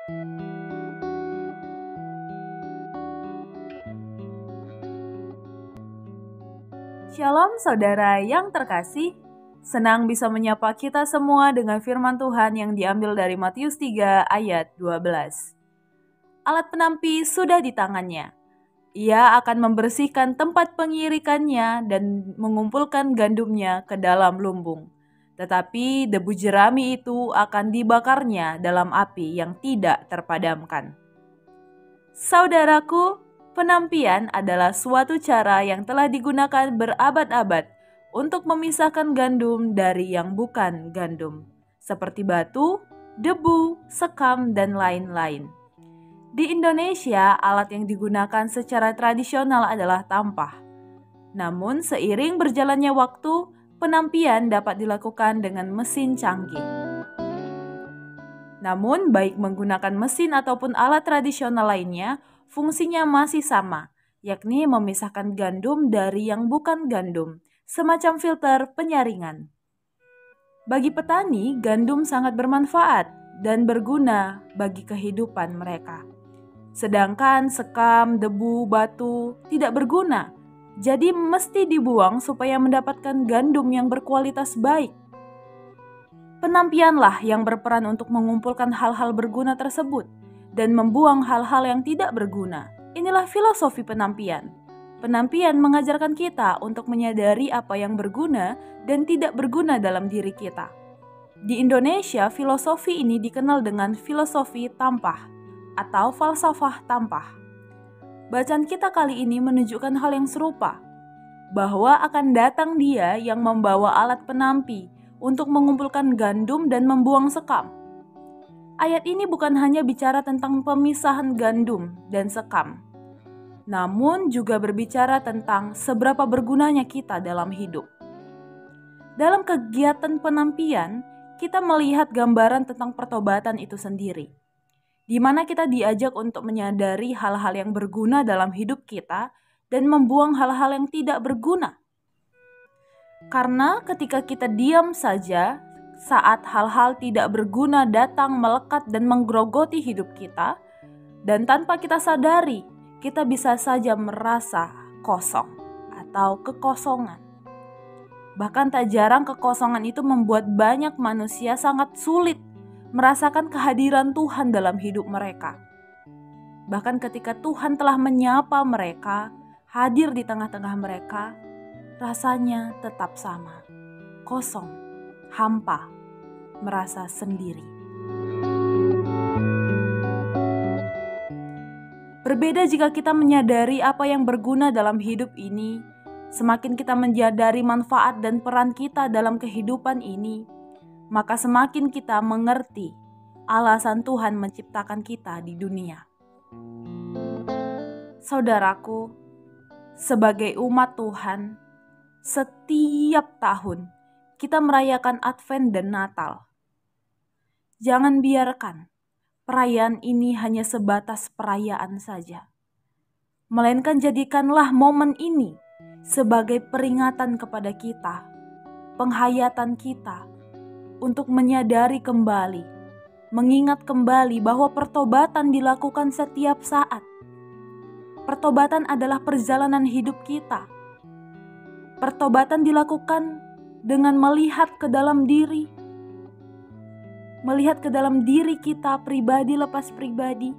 Shalom saudara yang terkasih, senang bisa menyapa kita semua dengan firman Tuhan yang diambil dari Matius 3 ayat 12. Alat penampi sudah di tangannya. Ia akan membersihkan tempat pengirikannya dan mengumpulkan gandumnya ke dalam lumbung. Tetapi debu jerami itu akan dibakarnya dalam api yang tidak terpadamkan. Saudaraku, penampian adalah suatu cara yang telah digunakan berabad-abad untuk memisahkan gandum dari yang bukan gandum, seperti batu, debu, sekam, dan lain-lain. Di Indonesia, alat yang digunakan secara tradisional adalah tampah. Namun, seiring berjalannya waktu, penampian dapat dilakukan dengan mesin canggih. Namun, baik menggunakan mesin ataupun alat tradisional lainnya, fungsinya masih sama, yakni memisahkan gandum dari yang bukan gandum, semacam filter penyaringan. Bagi petani, gandum sangat bermanfaat dan berguna bagi kehidupan mereka. Sedangkan sekam, debu, batu tidak berguna, jadi mesti dibuang supaya mendapatkan gandum yang berkualitas baik. Penampianlah yang berperan untuk mengumpulkan hal-hal berguna tersebut dan membuang hal-hal yang tidak berguna. Inilah filosofi penampian. Penampian mengajarkan kita untuk menyadari apa yang berguna dan tidak berguna dalam diri kita. Di Indonesia, filosofi ini dikenal dengan filosofi tampah atau falsafah tampah. Bacaan kita kali ini menunjukkan hal yang serupa, bahwa akan datang Dia yang membawa alat penampi untuk mengumpulkan gandum dan membuang sekam. Ayat ini bukan hanya bicara tentang pemisahan gandum dan sekam, namun juga berbicara tentang seberapa bergunanya kita dalam hidup. Dalam kegiatan penampian, kita melihat gambaran tentang pertobatan itu sendiri, di mana kita diajak untuk menyadari hal-hal yang berguna dalam hidup kita dan membuang hal-hal yang tidak berguna. Karena ketika kita diam saja saat hal-hal tidak berguna datang melekat dan menggerogoti hidup kita, dan tanpa kita sadari, kita bisa saja merasa kosong atau kekosongan. Bahkan tak jarang kekosongan itu membuat banyak manusia sangat sulit merasakan kehadiran Tuhan dalam hidup mereka. Bahkan ketika Tuhan telah menyapa mereka, hadir di tengah-tengah mereka, rasanya tetap sama, kosong, hampa, merasa sendiri. Berbeda jika kita menyadari apa yang berguna dalam hidup ini, semakin kita menyadari manfaat dan peran kita dalam kehidupan ini, maka semakin kita mengerti alasan Tuhan menciptakan kita di dunia. Saudaraku, sebagai umat Tuhan, setiap tahun kita merayakan Advent dan Natal. Jangan biarkan perayaan ini hanya sebatas perayaan saja, melainkan jadikanlah momen ini sebagai peringatan kepada kita, penghayatan kita, untuk menyadari kembali, mengingat kembali bahwa pertobatan dilakukan setiap saat. Pertobatan adalah perjalanan hidup kita. Pertobatan dilakukan dengan melihat ke dalam diri. Melihat ke dalam diri kita pribadi lepas pribadi.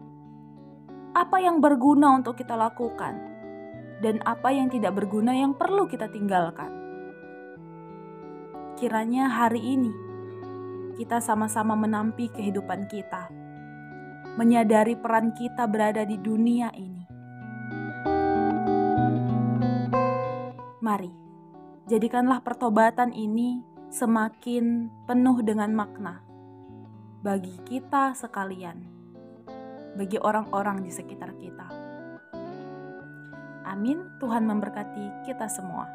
Apa yang berguna untuk kita lakukan dan apa yang tidak berguna yang perlu kita tinggalkan. Kiranya hari ini kita sama-sama menampi kehidupan kita, menyadari peran kita berada di dunia ini. Mari, jadikanlah pertobatan ini semakin penuh dengan makna bagi kita sekalian, bagi orang-orang di sekitar kita. Amin. Tuhan memberkati kita semua.